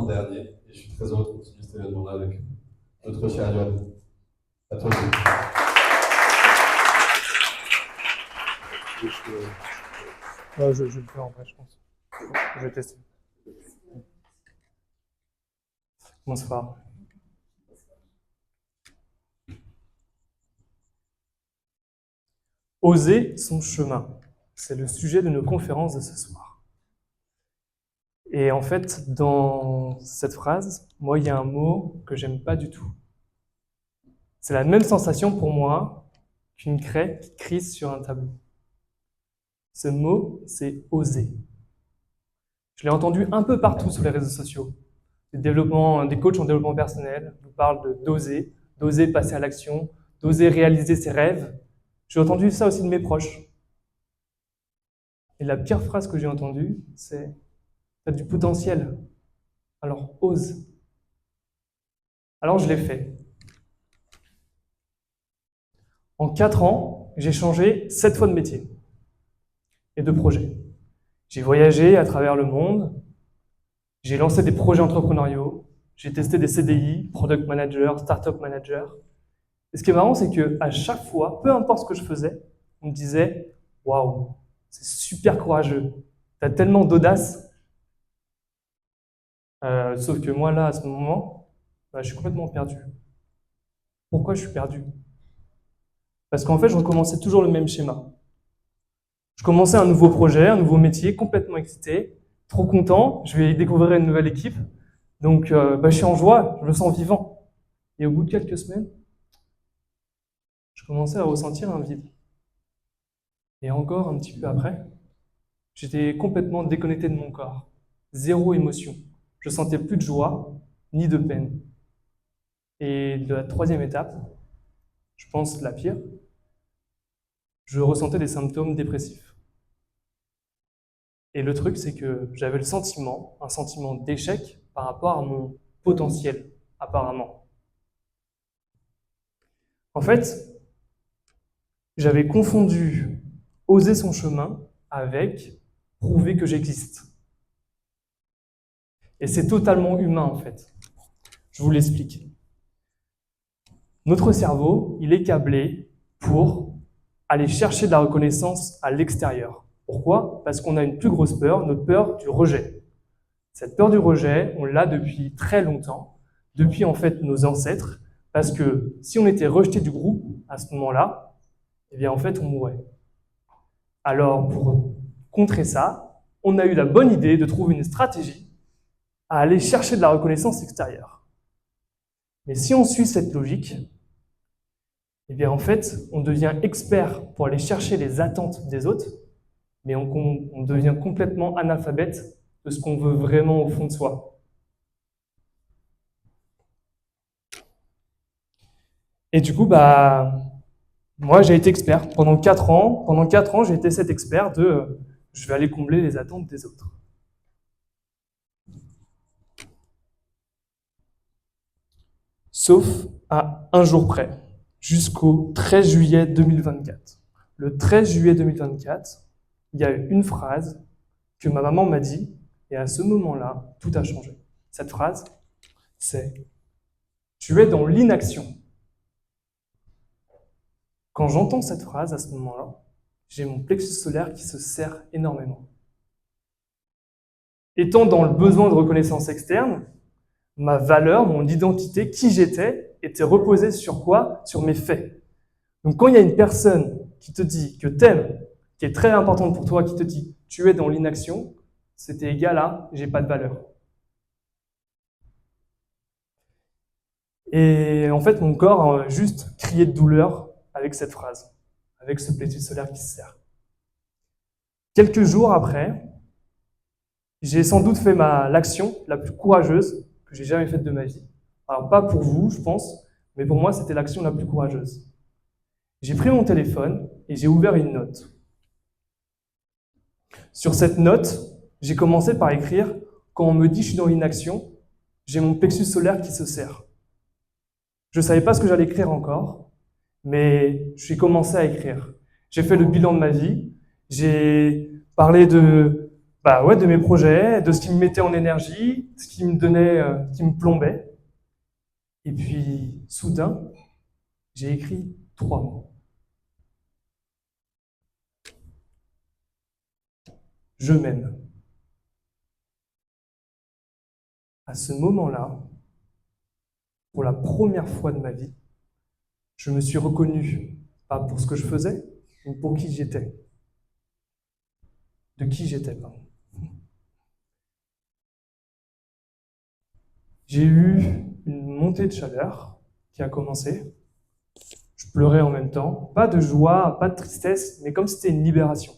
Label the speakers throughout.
Speaker 1: l'an dernier. Et je suis très heureux de continuer cet événement-là avec notre cher Yoann. À toi aussi.
Speaker 2: Je vais le faire en vrai, je pense. Je vais tester. Bonsoir. Oser son chemin, c'est le sujet de nos conférences de ce soir. Et en fait, dans cette phrase, moi, il y a un mot que j'aime pas du tout. C'est la même sensation pour moi qu'une craie qui crise sur un tableau. Ce mot, c'est oser. Je l'ai entendu un peu partout sur les réseaux sociaux. Des coachs en développement personnel nous parlent d'oser passer à l'action, d'oser réaliser ses rêves. J'ai entendu ça aussi de mes proches. Et la pire phrase que j'ai entendue, c'est « t'as du potentiel, alors ose ». Alors je l'ai fait. En 4 ans, j'ai changé 7 fois de métier et de projet. J'ai voyagé à travers le monde, j'ai lancé des projets entrepreneuriaux, j'ai testé des CDI, Product Manager, Startup Manager. Et ce qui est marrant, c'est qu'à chaque fois, peu importe ce que je faisais, on me disait « Waouh, c'est super courageux, tu as tellement d'audace ». Sauf que moi, là, à ce moment, je suis complètement perdu. Pourquoi je suis perdu? Parce qu'en fait, je recommençais toujours le même schéma. Je commençais un nouveau projet, un nouveau métier, complètement excité, trop content, je vais découvrir une nouvelle équipe. Donc, je suis en joie, je me sens vivant. Et au bout de quelques semaines, je commençais à ressentir un vide. Et encore un petit peu après, j'étais complètement déconnecté de mon corps. Zéro émotion. Je sentais plus de joie, ni de peine. Et de la 3e étape, je pense la pire, je ressentais des symptômes dépressifs. Et le truc, c'est que j'avais un sentiment d'échec par rapport à mon potentiel, apparemment. En fait, j'avais confondu oser son chemin avec prouver que j'existe. Et c'est totalement humain, en fait. Je vous l'explique. Notre cerveau, il est câblé pour aller chercher de la reconnaissance à l'extérieur. Pourquoi? Parce qu'on a une plus grosse peur, notre peur du rejet. Cette peur du rejet, on l'a depuis très longtemps, depuis en fait nos ancêtres, parce que si on était rejeté du groupe à ce moment-là, eh bien en fait on mourrait. Alors pour contrer ça, on a eu la bonne idée de trouver une stratégie à aller chercher de la reconnaissance extérieure. Mais si on suit cette logique, eh bien en fait on devient expert pour aller chercher les attentes des autres, mais on devient complètement analphabète de ce qu'on veut vraiment au fond de soi. Et du coup, moi, j'ai été expert. Pendant 4 ans, j'ai été cet expert de je vais aller combler les attentes des autres. Sauf à un jour près, jusqu'au 13 juillet 2024. Le 13 juillet 2024, il y a eu une phrase que ma maman m'a dit, et à ce moment-là, tout a changé. Cette phrase, c'est « Tu es dans l'inaction ». Quand j'entends cette phrase à ce moment-là, j'ai mon plexus solaire qui se serre énormément. Étant dans le besoin de reconnaissance externe, ma valeur, mon identité, qui j'étais, était reposée sur quoi? Sur mes faits. Donc quand il y a une personne qui te dit que t'aimes, qui est très importante pour toi, qui te dit « tu es dans l'inaction », c'était égal à « j'ai pas de valeur ». Et en fait, mon corps a juste crié de douleur avec cette phrase, avec ce plexus solaire qui se serre. Quelques jours après, j'ai sans doute fait l'action la plus courageuse que j'ai jamais faite de ma vie. Alors pas pour vous, je pense, mais pour moi, c'était l'action la plus courageuse. J'ai pris mon téléphone et j'ai ouvert une note. Sur cette note, j'ai commencé par écrire « Quand on me dit que je suis dans l'inaction, j'ai mon plexus solaire qui se serre ». Je ne savais pas ce que j'allais écrire encore, mais j'ai commencé à écrire. J'ai fait le bilan de ma vie, j'ai parlé de Bah ouais, de mes projets, de ce qui me mettait en énergie, ce qui me donnait, qui me plombait. Et puis, soudain, j'ai écrit 3 mots. Je m'aime. À ce moment-là, pour la première fois de ma vie, je me suis reconnu, pas pour ce que je faisais, mais pour qui j'étais. De qui j'étais, pardon. J'ai eu une montée de chaleur qui a commencé. Je pleurais en même temps. Pas de joie, pas de tristesse, mais comme si c'était une libération.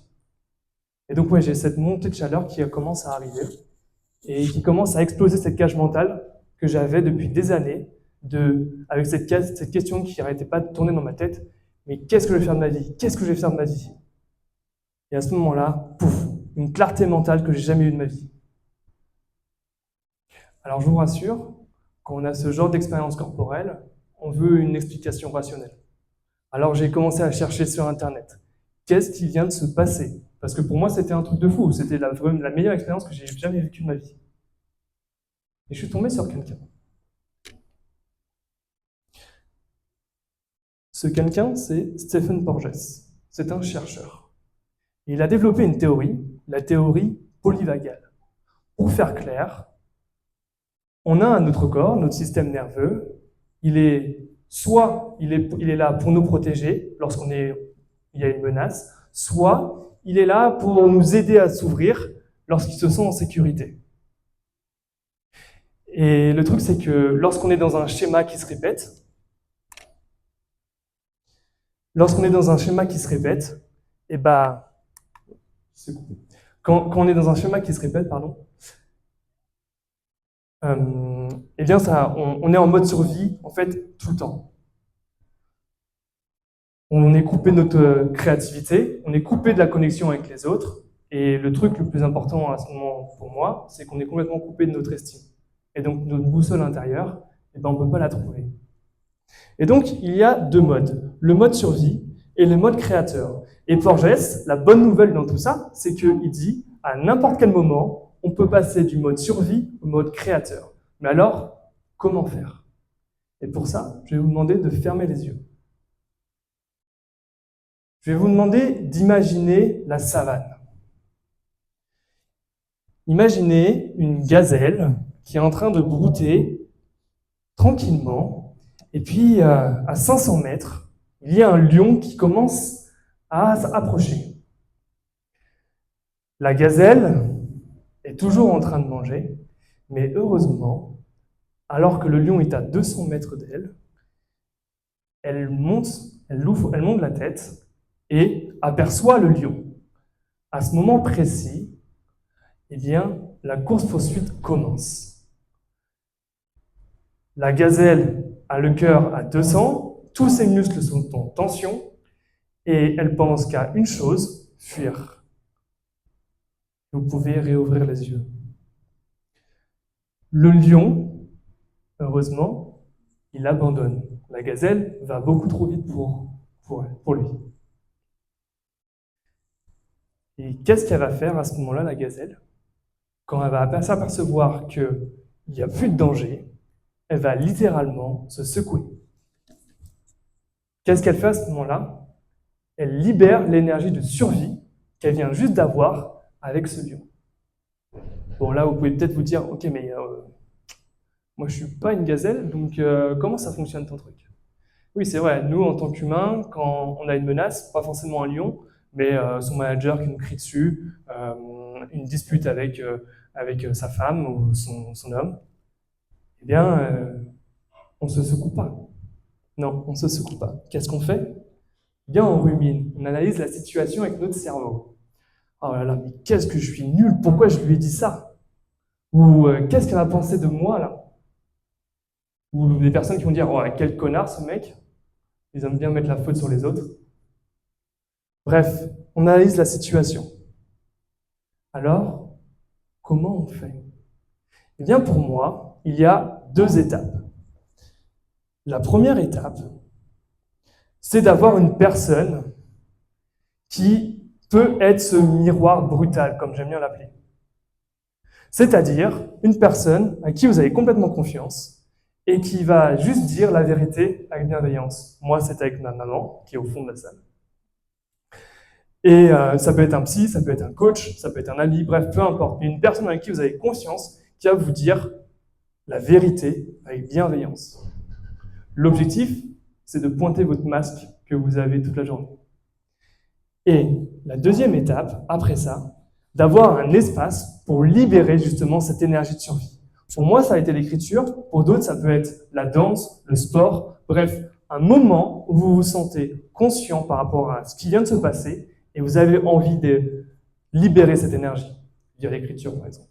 Speaker 2: Et donc, ouais, j'ai cette montée de chaleur qui commence à arriver et qui commence à exploser cette cage mentale que j'avais depuis des années, avec cette question qui n'arrêtait pas de tourner dans ma tête. Mais qu'est-ce que je vais faire de ma vie? Qu'est-ce que je vais faire de ma vie? Et à ce moment-là, pouf, une clarté mentale que j'ai jamais eue de ma vie. Alors je vous rassure, quand on a ce genre d'expérience corporelle, on veut une explication rationnelle. Alors j'ai commencé à chercher sur Internet. Qu'est-ce qui vient de se passer? Parce que pour moi, c'était un truc de fou. C'était la meilleure expérience que j'ai jamais vécue de ma vie. Et je suis tombé sur quelqu'un. Ce quelqu'un, c'est Stephen Porges. C'est un chercheur. Et il a développé une théorie, la théorie polyvagale. Pour faire clair, on a notre corps, notre système nerveux, il est là pour nous protéger il y a une menace, soit il est là pour nous aider à s'ouvrir lorsqu'il se sent en sécurité. Et le truc, c'est que lorsqu'on est dans un schéma qui se répète, et bah, quand on est dans un schéma qui se répète, pardon, eh bien on est en mode survie en fait tout le temps. On est coupé de notre créativité, on est coupé de la connexion avec les autres, et le truc le plus important à ce moment pour moi, c'est qu'on est complètement coupé de notre estime. Et donc notre boussole intérieure, eh ben, on ne peut pas la trouver. Et donc il y a 2 modes, le mode survie et le mode créateur. Et Porges, la bonne nouvelle dans tout ça, c'est qu'il dit à n'importe quel moment, on peut passer du mode survie au mode créateur. Mais alors, comment faire? Et pour ça, je vais vous demander de fermer les yeux. Je vais vous demander d'imaginer la savane. Imaginez une gazelle qui est en train de brouter tranquillement, et puis à 500 mètres, il y a un lion qui commence à s'approcher. La gazelle est toujours en train de manger, mais heureusement, alors que le lion est à 200 mètres d'elle, elle monte la tête et aperçoit le lion. À ce moment précis, eh bien, la course-poursuite commence. La gazelle a le cœur à 200, tous ses muscles sont en tension, et elle pense qu'à une chose, fuir. Vous pouvez réouvrir les yeux. Le lion, heureusement, il abandonne. La gazelle va beaucoup trop vite pour lui. Et qu'est-ce qu'elle va faire à ce moment-là, la gazelle? Quand elle va s'apercevoir qu'il n'y a plus de danger, elle va littéralement se secouer. Qu'est-ce qu'elle fait à ce moment-là? Elle libère l'énergie de survie qu'elle vient juste d'avoir avec ce lion. Bon, là, vous pouvez peut-être vous dire, ok, mais moi, je ne suis pas une gazelle, donc comment ça fonctionne ton truc? Oui, c'est vrai, nous, en tant qu'humains, quand on a une menace, pas forcément un lion, mais son manager qui nous crie dessus, une dispute avec sa femme ou son homme, eh bien, on ne se secoue pas. Non, on ne se secoue pas. Qu'est-ce qu'on fait? Eh bien, on rumine, on analyse la situation avec notre cerveau. Oh là là, mais qu'est-ce que je suis nul, pourquoi je lui ai dit ça? Ou qu'est-ce qu'elle a pensé de moi, là? Ou des personnes qui vont dire, oh, quel connard ce mec, ils aiment bien mettre la faute sur les autres. Bref, on analyse la situation. Alors, comment on fait? Eh bien, pour moi, il y a 2 étapes. La première étape, c'est d'avoir une personne qui peut être ce miroir brutal, comme j'aime bien l'appeler. C'est-à-dire une personne à qui vous avez complètement confiance et qui va juste dire la vérité avec bienveillance. Moi, c'est avec ma maman, qui est au fond de la salle. Et ça peut être un psy, ça peut être un coach, ça peut être un ami, bref, peu importe. Mais une personne avec qui vous avez confiance qui va vous dire la vérité avec bienveillance. L'objectif, c'est de pointer votre masque que vous avez toute la journée. Et la deuxième étape, après ça, d'avoir un espace pour libérer justement cette énergie de survie. Pour moi, ça a été l'écriture. Pour d'autres, ça peut être la danse, le sport. Bref, un moment où vous vous sentez conscient par rapport à ce qui vient de se passer et vous avez envie de libérer cette énergie, via l'écriture par exemple.